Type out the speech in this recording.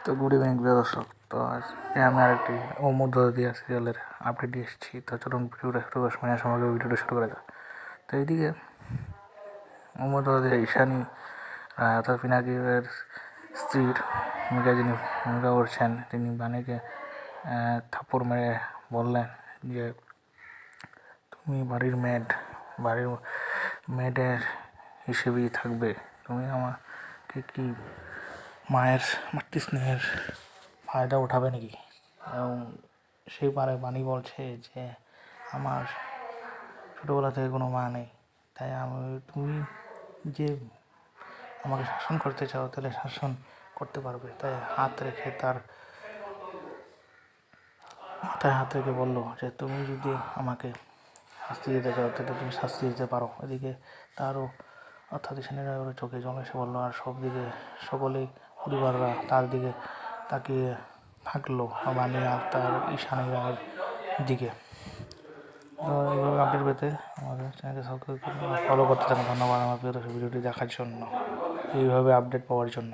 তো good evening প্রিয় দর্শক। তো আজকে আমি আরেকটি অমর দিয়া সিরিয়ালের আপডেট দিয়ে এসেছি। তো চলুন ভিডিওটা শুরু করার সময় সমগ্র ভিডিওটা শুরু করা যাক। তো এইদিকে অমর দিয়া ঈশানী অর্থাৎ পিনাকির স্ত্রীর ভূমিকা যিনি ভূমিকা করছেন তিনি বাণীকে থাপ্পড় মেরে বললেন যে তুমি বাড়ির মেয়েদের হিসেবেই থাকবে, তুমি আমাকে কি মায়ের মাতৃস্নেহের ফায়দা উঠাবে নাকি? এবং সেই পারে বাণী বলছে যে আমার ছোটোবেলা থেকে কোনো মা নেই, তাই তুমি যে আমাকে শাসন করতে চাও তাহলে শাসন করতে পারবে। তাই তার মাথায় হাত রেখে বললো যে তুমি যদি আমাকে শাস্তি দিতে চাও তাহলে তুমি শাস্তি দিতে পারো। এদিকে তারও অর্থাৎ ঈশানীরা চোখে জল এসে বললো, আর সকলেই পরিবাররা তার দিকে তাকিয়ে থাকলো, বাণী আর তার ঈশানী রায়ের দিকে। তো এইভাবে আপডেট পেতে আমাদের চ্যানেলকে সাবস্ক্রাইব করুন, ফলো করতে থাকুন। ধন্যবাদ আমার প্রিয় দর্শক ভিডিওটি দেখার জন্য, এইভাবে আপডেট পাওয়ার জন্য।